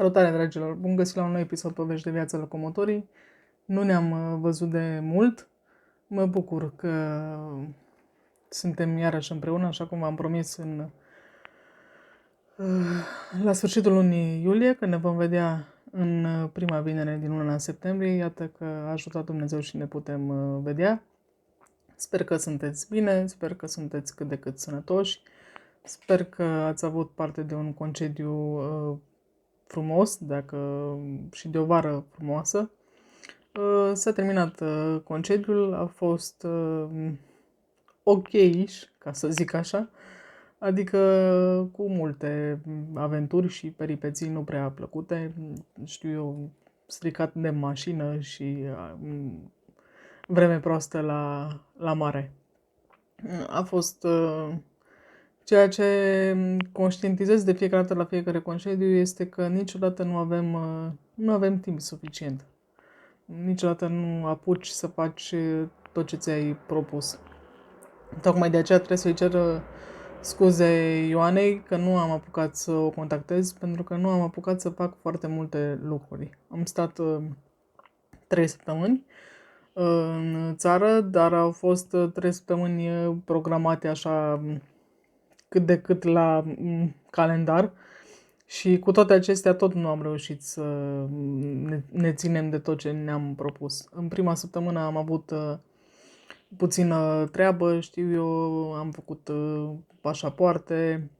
Salutare, dragilor! Bun găsit la un nou episod Povești de viață locomotorii. Nu ne-am văzut de mult. Mă bucur că suntem iarăși împreună, așa cum v-am promis la sfârșitul lunii iulie, când ne vom vedea în prima vinere din luna septembrie. Iată că a ajutat Dumnezeu și ne putem vedea. Sper că sunteți bine, sper că sunteți cât de cât sănătoși. Sper că ați avut parte de un concediu frumos, și de o vară frumoasă. S-a terminat concediul, a fost ok-ish, ca să zic așa, adică cu multe aventuri și peripeții nu prea plăcute, știu eu, stricat de mașină și vreme proastă la mare. A fost ceea ce conștientizez de fiecare dată la fiecare concediu este că niciodată nu avem timp suficient. Niciodată nu apuci să faci tot ce ți-ai propus. Tocmai de aceea trebuie să-i cer scuze Ioanei că nu am apucat să o contactez, pentru că nu am apucat să fac foarte multe lucruri. Am stat 3 săptămâni în țară, dar au fost 3 săptămâni programate așa cât de cât la calendar și cu toate acestea tot nu am reușit să ne ținem de tot ce ne-am propus. În prima săptămână am avut puțină treabă, știu eu, am făcut pașapoarte,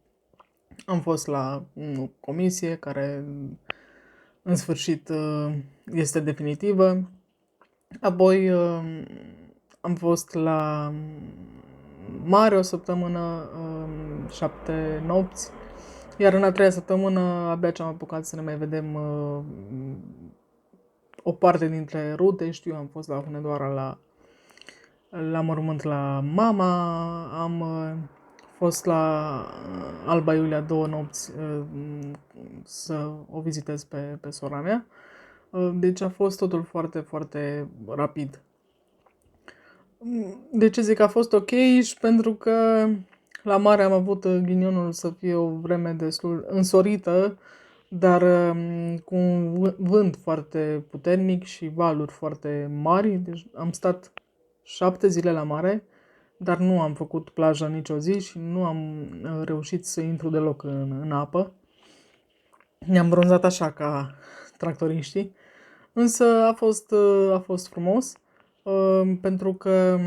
am fost la o comisie care în sfârșit este definitivă. Apoi am fost la mare o săptămână, 7 nopți, iar în a 3-a săptămână abia ce am apucat să ne mai vedem o parte dintre rute. Știu, am fost la Hunedoara la mormânt la mama, am fost la Alba Iulia 2 nopți să o vizitez pe sora mea. Deci a fost totul foarte, foarte rapid. De ce zic că a fost ok? Și pentru că la mare am avut ghinionul să fie o vreme destul însorită, dar cu un vânt foarte puternic și valuri foarte mari. Deci am stat 7 zile la mare, dar nu am făcut plajă nicio zi și nu am reușit să intru deloc în apă. Ne-am bronzat așa ca tractoriștii, însă a fost frumos, pentru că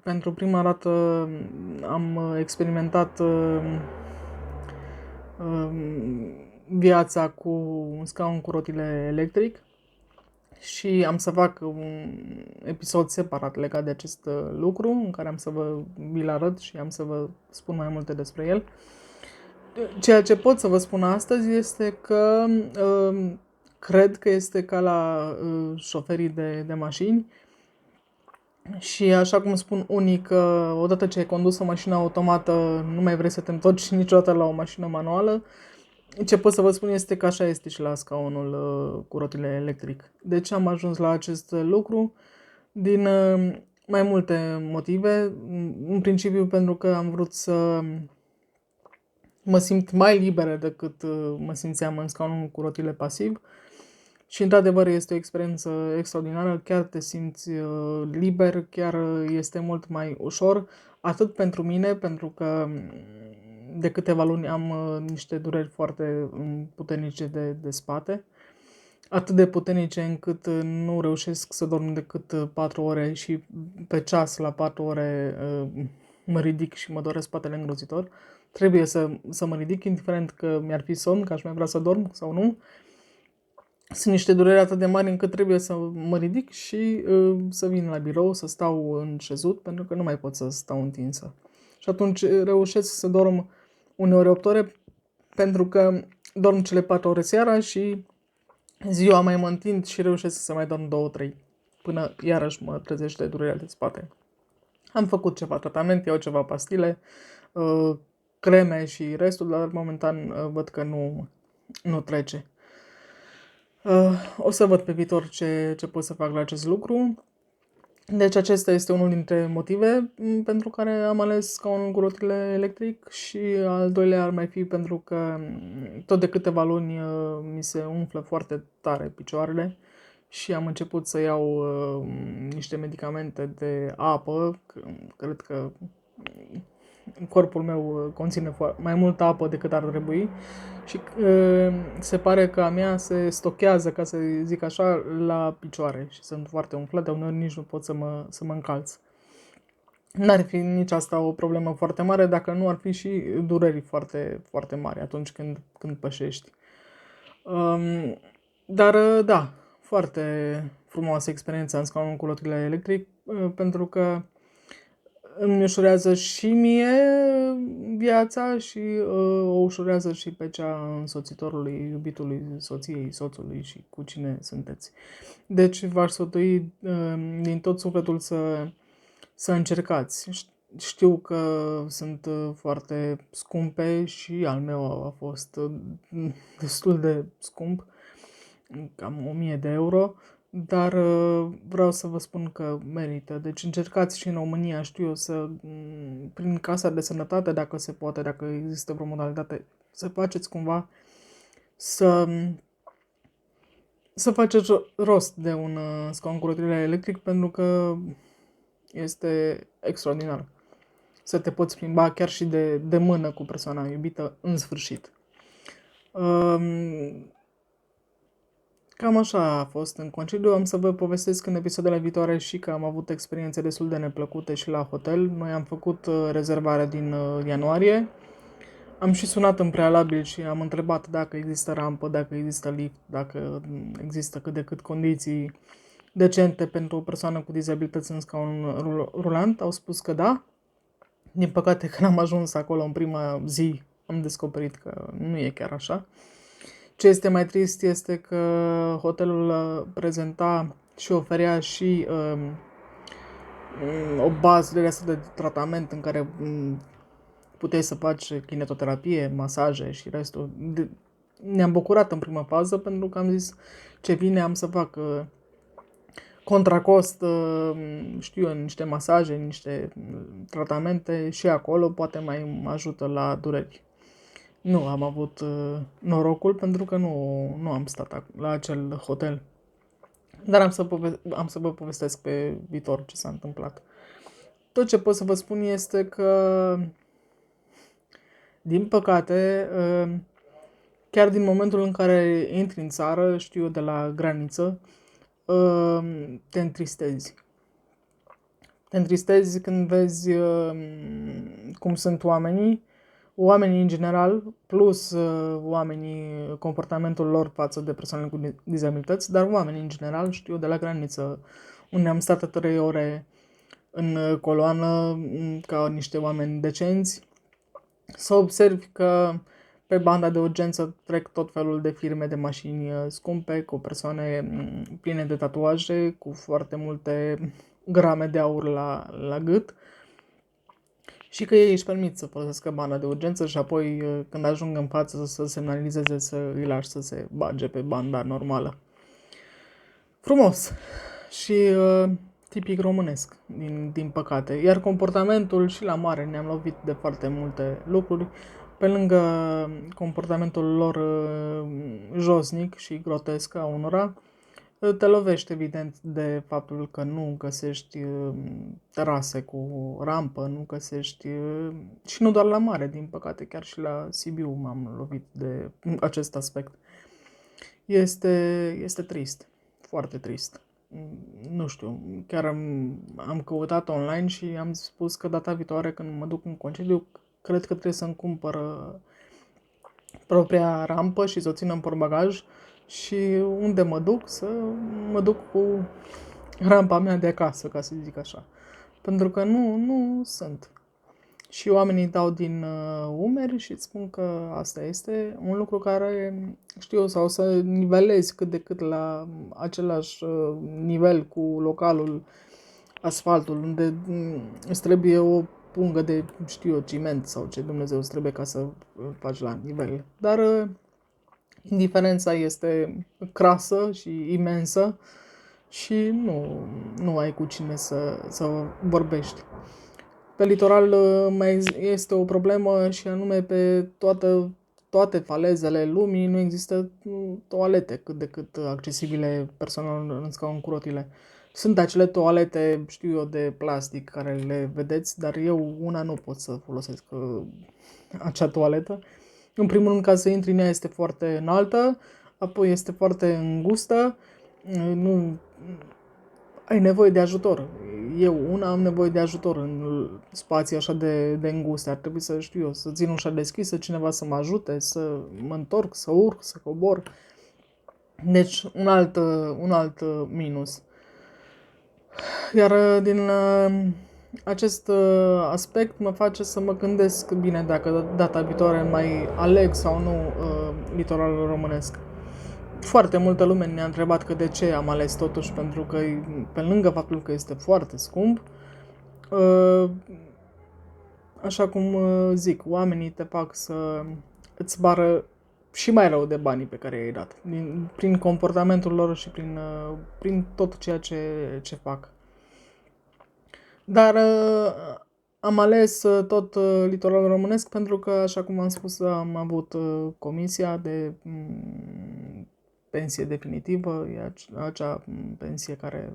pentru prima dată am experimentat viața cu un scaun cu rotile electric și am să fac un episod separat legat de acest lucru, în care am să vi-l arăt și am să vă spun mai multe despre el. Ceea ce pot să vă spun astăzi este că cred că este ca la șoferii de mașini și așa cum spun unii că odată ce ai condus o mașină automată nu mai vrei să te întorci niciodată la o mașină manuală. Ce pot să vă spun este că așa este și la scaunul cu rotile electric. De ce am ajuns la acest lucru? Din mai multe motive. În principiu pentru că am vrut să mă simt mai liberă decât mă simțeam în scaunul cu rotile pasiv. Și într-adevăr este o experiență extraordinară, chiar te simți liber, chiar este mult mai ușor, atât pentru mine, pentru că de câteva luni am niște dureri foarte puternice de spate, atât de puternice încât nu reușesc să dorm decât 4 ore și pe ceas la 4 ore mă ridic și mă doresc spatele îngrozitor. Trebuie să mă ridic, indiferent că mi-ar fi somn, că aș mai vrea să dorm sau nu. Sunt niște dureri atât de mari încât trebuie să mă ridic și să vin la birou, să stau în șezut, pentru că nu mai pot să stau întinsă. Și atunci reușesc să dorm uneori 8 ore, pentru că dorm cele 4 ore seara și ziua mai mă întind și reușesc să mai dorm 2-3, până iarăși mă trezește durerea de spate. Am făcut ceva tratament, iau ceva pastile, creme și restul, dar momentan văd că nu trece. O să văd pe viitor ce pot să fac la acest lucru. Deci acesta este unul dintre motive pentru care am ales scaunul cu rotile electric și al doilea ar mai fi pentru că tot de câteva luni mi se umflă foarte tare picioarele și am început să iau niște medicamente de apă. Cred că corpul meu conține mai multă apă decât ar trebui și se pare că a mea se stochează, ca să zic așa, la picioare și sunt foarte umflate, uneori nici nu pot să mă încalț. N-ar fi nici asta o problemă foarte mare dacă nu ar fi și dureri foarte, foarte mari atunci când pășești. Dar da, foarte frumoasă experiența în scaunul cu rotile electric pentru că îmi ușurează și mie viața și o ușurează și pe cea însoțitorului, iubitului, soției, soțului și cu cine sunteți. Deci v-aș sfătui din tot sufletul să încercați. Știu că sunt foarte scumpe și al meu a fost destul de scump, cam 1000 de euro, dar vreau să vă spun că merită. Deci încercați și în România, știu eu, prin Casa de Sănătate, dacă se poate, dacă există vreo modalitate, să faceți cumva să faceți rost de un scaun cu rotile electric, pentru că este extraordinar. Să te poți plimba chiar și de mână cu persoana iubită în sfârșit. Cam așa a fost în concediu. Am să vă povestesc în episoadele viitoare și că am avut experiențe destul de neplăcute și la hotel. Noi am făcut rezervarea din ianuarie. Am și sunat în prealabil și am întrebat dacă există rampă, dacă există lift, dacă există cât de cât condiții decente pentru o persoană cu dizabilități în scaun rulant. Au spus că da. Din păcate, când am ajuns acolo în prima zi, am descoperit că nu e chiar așa. Ce este mai trist este că hotelul prezenta și oferea și o bază de asta de tratament în care puteai să faci kinetoterapie, masaje și restul. Ne-am bucurat în prima fază pentru că am zis ce bine am să fac contra cost, știu eu, niște masaje, niște tratamente și acolo, poate mai mă ajută la dureri. Nu am avut norocul pentru că nu am stat la acel hotel. Dar am să vă povestesc pe viitor ce s-a întâmplat. Tot ce pot să vă spun este că, din păcate, chiar din momentul în care intri în țară, știu eu, de la graniță, te întristezi. Te întristezi când vezi cum sunt oamenii în general, plus comportamentul lor față de persoanele cu dizabilități, dar oamenii în general, știu, de la graniță, unde am stat 3 ore în coloană ca niște oameni decenți, să observi că pe banda de urgență trec tot felul de firme de mașini scumpe, cu persoane pline de tatuaje, cu foarte multe grame de aur la gât, și că ei își permit să folosească banda de urgență și apoi când ajung în față să semnalizeze, să îi lași să se bage pe banda normală. Frumos și tipic românesc, din păcate. Iar comportamentul și la mare ne-am lovit de foarte multe lucruri. Pe lângă comportamentul lor josnic și grotesc a unora, te lovești evident de faptul că nu găsești terase cu rampă, nu găsești, și nu doar la mare, din păcate, chiar și la Sibiu m-am lovit de acest aspect. Este trist, foarte trist. Nu știu, chiar am căutat online și am spus că data viitoare când mă duc în concediu, cred că trebuie să-mi cumpăr propria rampă și să o țin în portbagaj și unde mă duc, să mă duc cu rampa mea de acasă, ca să zic așa. Pentru că nu sunt. Și oamenii dau din umeri și îți spun că asta este un lucru care, știu eu, sau să nivelezi cât de cât la același nivel cu localul, asfaltul, unde îți trebuie o pungă de, știu eu, ciment sau ce Dumnezeu îți trebuie ca să faci la nivel. Dar indiferența este crasă și imensă și nu ai cu cine să vorbești. Pe litoral mai este o problemă și anume pe toate falezele lumii nu există toalete cât de cât accesibile persoanelor în scaun cu rotile. Sunt acele toalete, știu eu, de plastic care le vedeți, dar eu una nu pot să folosesc acea toaletă. În primul rând, ca să intri în ea este foarte înaltă, apoi este foarte îngustă, nu ai nevoie de ajutor. Eu am nevoie de ajutor în spații așa de înguste. Ar trebui să știu eu, să țin ușa deschisă, cineva să mă ajute, să mă întorc, să urc, să cobor. Deci un alt minus. Iar din acest aspect mă face să mă gândesc bine dacă data viitoare mai aleg sau nu litoralul românesc. Foarte multă lume ne-a întrebat că de ce am ales totuși, pentru că pe lângă faptul că este foarte scump, așa cum zic, oamenii te fac să îți bară și mai rău de banii pe care i-ai dat, prin comportamentul lor și prin tot ceea ce fac. Dar am ales tot litoralul românesc pentru că, așa cum am spus, am avut comisia de pensie definitivă, e acea pensie care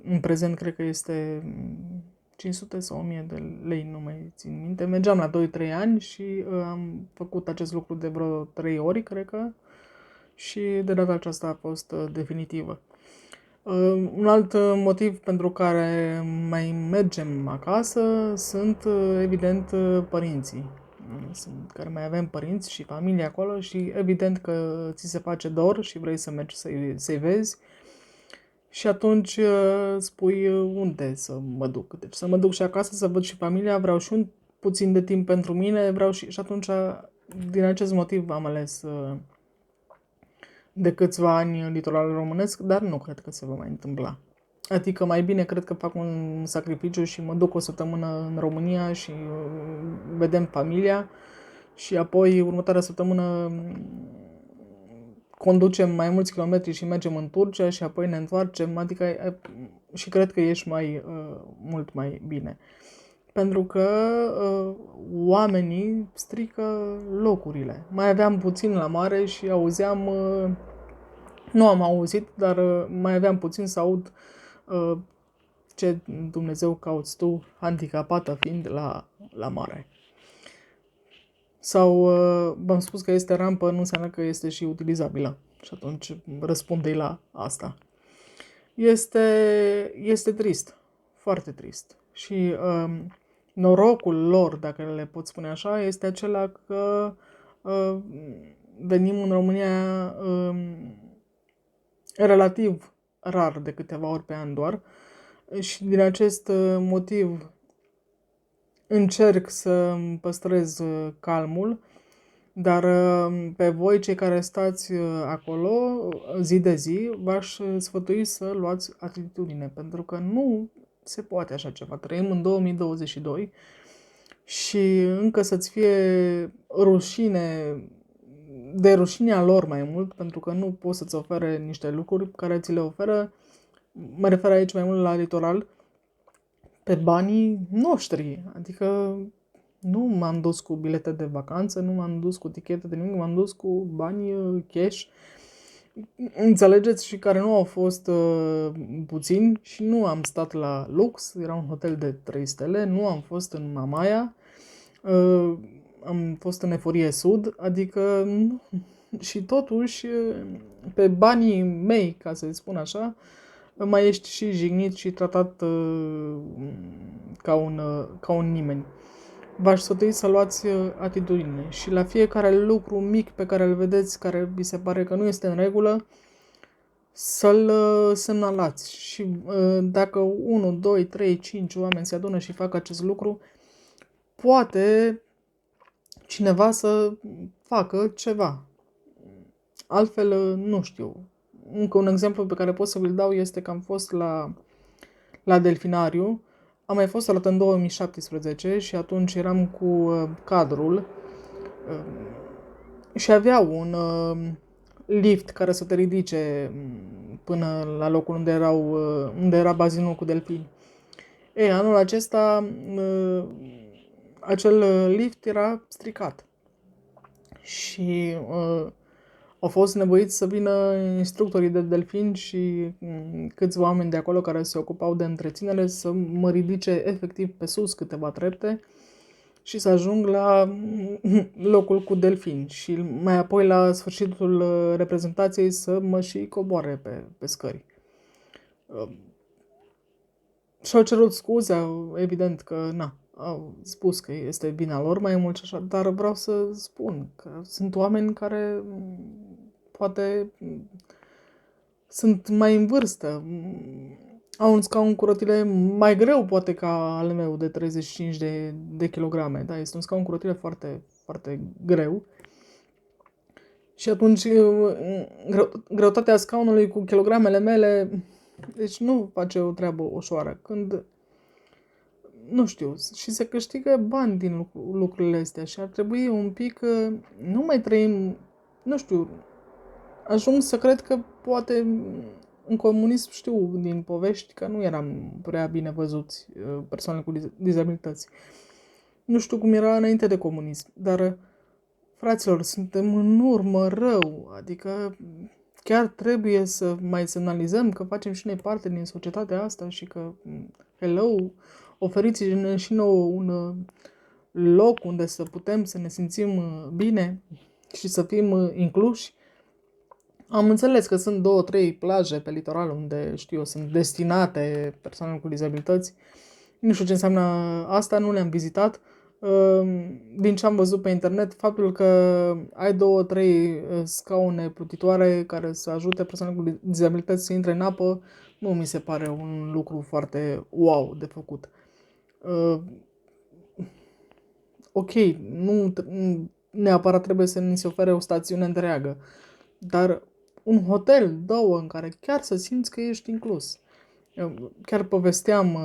în prezent cred că este 500 sau 1000 de lei, nu mai țin minte. Mergeam la 2-3 ani și am făcut acest lucru de vreo 3 ori, cred că, și de data aceasta a fost definitivă. Un alt motiv pentru care mai mergem acasă sunt, evident, părinții. Sunt care mai avem părinți și familie acolo și evident că ți se face dor și vrei să mergi să-i vezi și atunci spui unde să mă duc. Deci să mă duc și acasă să văd și familia, vreau și un puțin de timp pentru mine, vreau și atunci din acest motiv am ales de câțiva ani în litoralul românesc, dar nu cred că se va mai întâmpla. Adică mai bine cred că fac un sacrificiu și mă duc o săptămână în România și vedem familia și apoi următoarea săptămână conducem mai mulți kilometri și mergem în Turcia și apoi ne întoarcem, adică și cred că ești mult mai bine. Pentru că oamenii strică locurile. Mai aveam puțin la mare și auzeam, nu am auzit, dar mai aveam puțin să aud ce Dumnezeu cauți tu, handicapată fiind la mare. Sau v-am spus că este rampă, nu înseamnă că este și utilizabilă. Și atunci răspunde la asta. Este trist, foarte trist. Și norocul lor, dacă le pot spune așa, este acela că venim în România relativ rar, de câteva ori pe an doar, și din acest motiv încerc să păstrez calmul, dar pe voi, cei care stați acolo zi de zi, v-aș sfătui să luați atitudine, pentru că nu se poate așa ceva. Trăim în 2022 și încă să-ți fie rușine, de rușinea lor mai mult, pentru că nu pot să-ți ofere niște lucruri care ți le oferă, mă refer aici mai mult la litoral, pe banii noștri. Adică nu m-am dus cu bilete de vacanță, nu m-am dus cu tichete de nimic, m-am dus cu bani cash. Înțelegeți, și care nu au fost puțini și nu am stat la lux, era un hotel de 3 stele, nu am fost în Mamaia, am fost în Eforie Sud, adică și totuși pe banii mei, ca să spun așa, mai ești și jignit și tratat ca un nimeni. V-aș sfătui să luați atitudine și la fiecare lucru mic pe care îl vedeți, care vi se pare că nu este în regulă, să-l semnalați. Și dacă 1, 2, 3, 5 oameni se adună și fac acest lucru, poate cineva să facă ceva. Altfel, nu știu. Încă un exemplu pe care pot să vi-l dau este că am fost la delfinariu. Am mai fost odată în 2017 și atunci eram cu cadrul și avea un lift care să te ridice până la locul unde era bazinul cu delfini. Anul acesta acel lift era stricat și au fost nevoiți să vină instructorii de delfini și câțiva oameni de acolo care se ocupau de întreținere să mă ridice efectiv pe sus câteva trepte și să ajung la locul cu delfini și mai apoi la sfârșitul reprezentației să mă și coboare pe scări. Și-au cerut scuze, evident că au spus că este vina lor mai mult și așa, dar vreau să spun că sunt oameni care poate sunt mai în vârstă, au un scaun cu rotile mai greu poate ca al meu de 35 de kilograme, da, este un scaun cu rotile foarte, foarte greu. Și atunci greutatea scaunului cu kilogramele mele, deci nu face o treabă ușoară. Când, nu știu, și se câștigă bani din lucrurile astea și ar trebui un pic, nu mai trăim, nu știu, ajung să cred că poate în comunism știu din povești că nu eram prea bine văzuți persoanele cu dizabilități. Nu știu cum era înainte de comunism, dar fraților, suntem în urmă rău, adică chiar trebuie să mai semnalizăm că facem și noi parte din societatea asta și că, hello, oferiți-ne și nouă un loc unde să putem să ne simțim bine și să fim incluși. Am înțeles că sunt 2-3 plaje pe litoral unde, știu eu, sunt destinate persoanelor cu dizabilități. Nu știu ce înseamnă asta, nu le-am vizitat. Din ce am văzut pe internet, faptul că ai 2-3 scaune plutitoare care să ajute persoanele cu dizabilități să intre în apă, nu mi se pare un lucru foarte wow de făcut. Ok, nu neapărat trebuie să ni se ofere o stațiune întreagă, dar un hotel, 2, în care chiar să simți că ești inclus. Eu chiar povesteam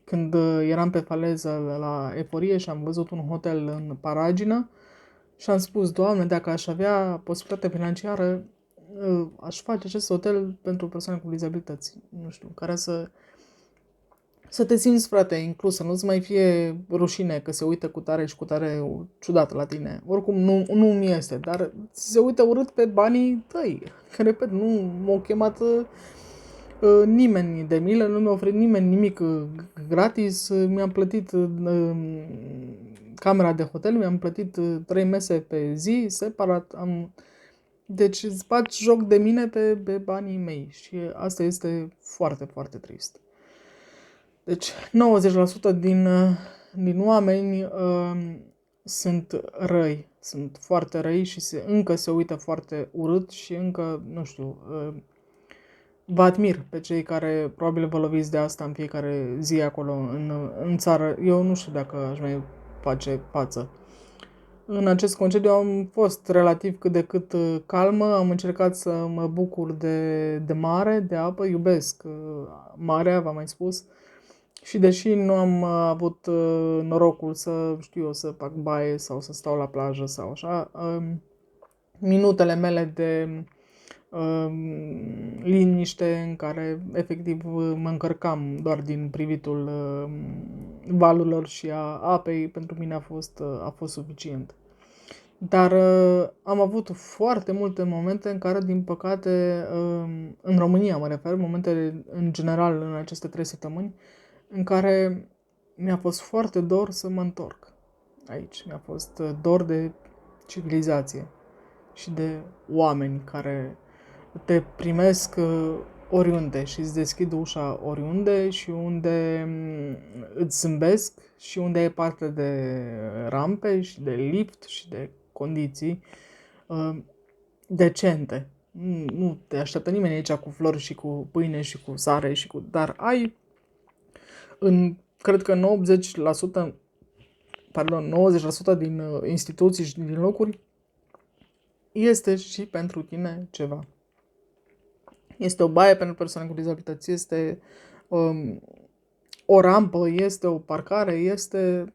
când eram pe faleză la Eforie și am văzut un hotel în Paragină și am spus, Doamne, dacă aș avea posibilitate financiară, aș face acest hotel pentru persoane cu dizabilități, nu știu, care să te simți, frate, inclus, să nu-ți mai fie rușine că se uită cu tare și cu tare ciudat la tine. Oricum nu mi este, dar ți se uită urât pe banii tăi. Că, repet, nu m-a chemat nimeni de milă, nu mi-a oferit nimeni nimic gratis, mi-am plătit camera de hotel, mi-am plătit 3 mese pe zi, separat, deci îți faci joc de mine pe banii mei și asta este foarte, foarte trist. Deci 90% din oameni sunt răi, sunt foarte răi și încă se uită foarte urât și încă, nu știu, vă admir pe cei care probabil vă loviți de asta în fiecare zi acolo în țară. Eu nu știu dacă aș mai face față. În acest concediu am fost relativ cât de cât calmă, am încercat să mă bucur de mare, de apă, iubesc marea, v-am mai spus. Și deși nu am avut norocul să, știu eu, să fac baie sau să stau la plajă sau așa, minutele mele de liniște în care efectiv mă încărcam doar din privitul valurilor și a apei, pentru mine a fost suficient. Dar am avut foarte multe momente în care, din păcate, în România mă refer, momente în general în aceste 3 săptămâni, în care mi-a fost foarte dor să mă întorc aici. Mi-a fost dor de civilizație și de oameni care te primesc oriunde și îți deschid ușa oriunde și unde îți zâmbesc și unde ai parte de rampe și de lift și de condiții decente. Nu te așteaptă nimeni aici cu flori și cu pâine și cu sare dar ai cred că 90% din instituții și din locuri este și pentru tine ceva. Este o baie pentru persoane cu dizabilități, este o rampă, este o parcare, este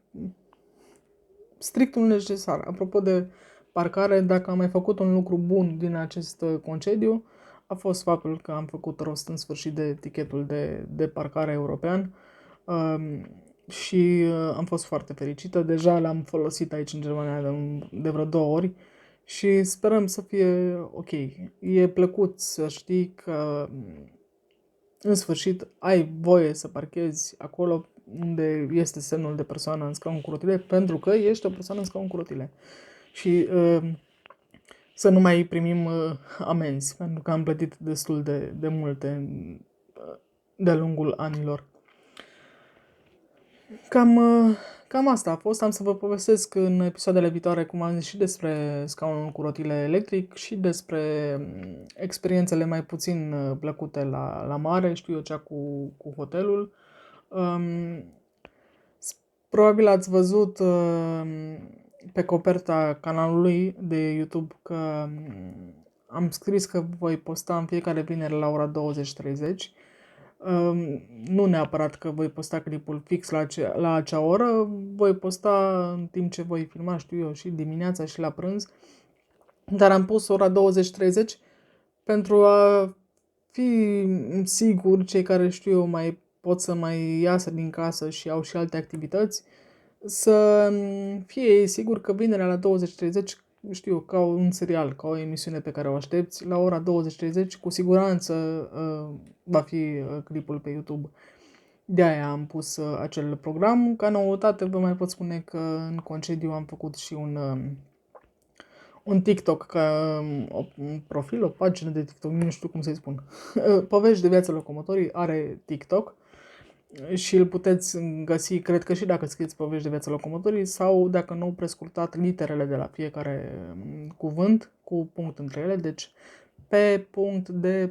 strict un necesar. Apropo de parcare, dacă am mai făcut un lucru bun din acest concediu, a fost faptul că am făcut rost în sfârșit de etichetul de parcare european și am fost foarte fericită. Deja l-am folosit aici în Germania de vreo 2 ori și sperăm să fie ok. E plăcut să știi că în sfârșit ai voie să parchezi acolo unde este semnul de persoană în scaun cu rotile, pentru că ești o persoană în scaun cu rotile. Și să nu mai primim amenzi, pentru că am plătit destul de multe de-a lungul anilor. Cam asta a fost. Am să vă povestesc în episoadele viitoare, cum am zis, și despre scaunul cu rotile electric și despre experiențele mai puțin plăcute la mare, știu eu, cea cu hotelul. Probabil ați văzut pe coperta canalului de YouTube că am scris că voi posta în fiecare vineri la ora 20:30. Nu neapărat că voi posta clipul fix la acea oră, voi posta în timp ce voi filma, știu eu, și dimineața și la prânz, dar am pus ora 20:30 pentru a fi sigur, cei care, știu eu, mai pot să mai iasă din casă și au și alte activități, să fie sigur că vinerea la 20:30, știu eu, ca un serial, ca o emisiune pe care o aștepți, la ora 20:30 cu siguranță va fi clipul pe YouTube. De-aia am pus acel program. Ca noutate vă mai pot spune că în concediu am făcut și un TikTok, ca un profil, o pagină de TikTok, nu știu cum să-i spun. Povești de viață locomotorii are TikTok și îl puteți găsi, cred că și dacă scrieți Povești de viață locomotorii, sau dacă nu, prescurtat literele de la fiecare cuvânt cu punct între ele, deci p.d.v.l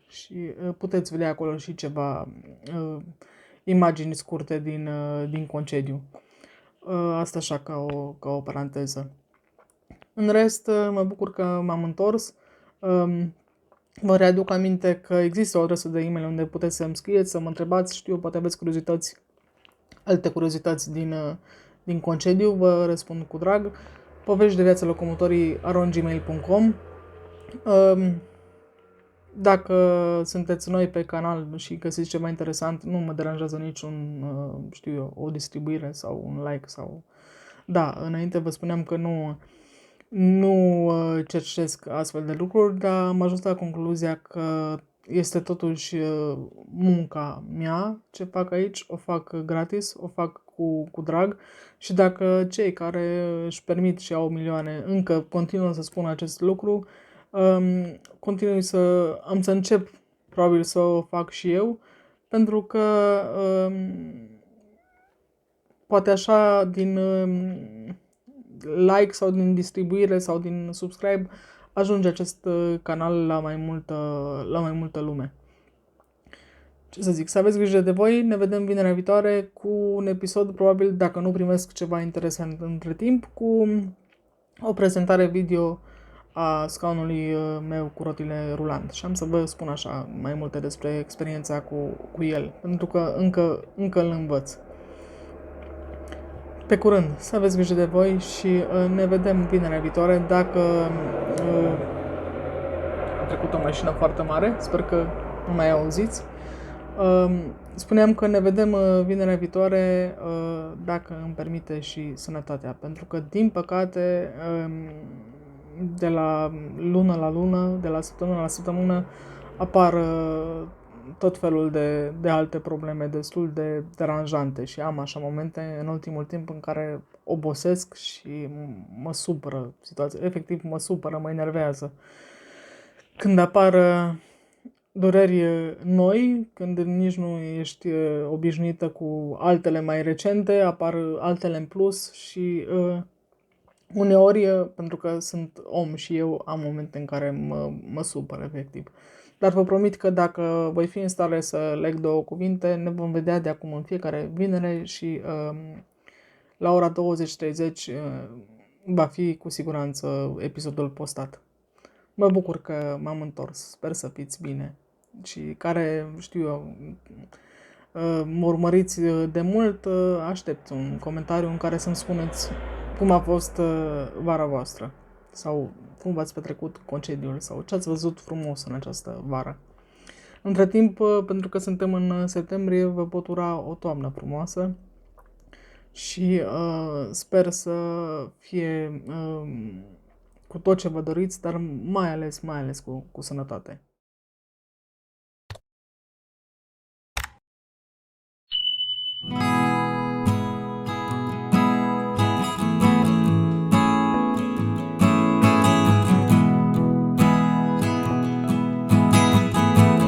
și puteți vedea acolo și ceva imagini scurte din concediu. Asta așa ca o paranteză. În rest, mă bucur că m-am întors. Vă readuc aminte că există o adresă de e-mail unde puteți să-mi scrieți, să mă întrebați, știu, poate aveți curiozități, alte curiozități din concediu, vă răspund cu drag. Povești de viață locomotorii @gmail.com. Dacă sunteți noi pe canal și găsiți ceva interesant, nu mă deranjează niciun, știu eu, o distribuire sau un like sau... Da, înainte vă spuneam că nu cercesc astfel de lucruri, dar am ajuns la concluzia că este totuși munca mea ce fac aici, o fac gratis, o fac cu drag și dacă cei care își permit și au milioane încă continuă să spun acest lucru, am să încep probabil să o fac și eu, pentru că poate așa din like sau din distribuire sau din subscribe ajunge acest canal la mai multă lume. Ce să zic, să aveți grijă de voi, ne vedem vinerea viitoare cu un episod, probabil, dacă nu primesc ceva interesant între timp, cu o prezentare video a scaunului meu cu rotile rulant. Și am să vă spun așa mai multe despre experiența cu el, pentru că încă îl învăț. Pe curând, să aveți grijă de voi și ne vedem vinerea viitoare. Dacă a trecut o mașină foarte mare, sper că nu mai auziți. Spuneam că ne vedem vinerea viitoare, dacă îmi permite și sănătatea, pentru că, din păcate, de la lună la lună, de la săptămână la săptămână, apar tot felul de alte probleme destul de deranjante și am așa momente în ultimul timp în care obosesc și mă supără situația, efectiv mă supără, mă enervează. Când apar dureri noi, când nici nu ești obișnuită cu altele mai recente, apar altele în plus și uneori, pentru că sunt om și eu, am momente în care mă supăr, efectiv. Dar vă promit că dacă voi fi în stare să leg 2 cuvinte, ne vom vedea de acum în fiecare vinere și la ora 20:30 va fi cu siguranță episodul postat. Mă bucur că m-am întors, sper să fiți bine și care, știu eu, mă urmăriți de mult, aștept un comentariu în care să-mi spuneți cum a fost vara voastră sau cum v-ați petrecut concediul sau ce ați văzut frumos în această vară. Între timp, pentru că suntem în septembrie, vă pot ura o toamnă frumoasă și sper să fie cu tot ce vă doriți, dar mai ales cu sănătate.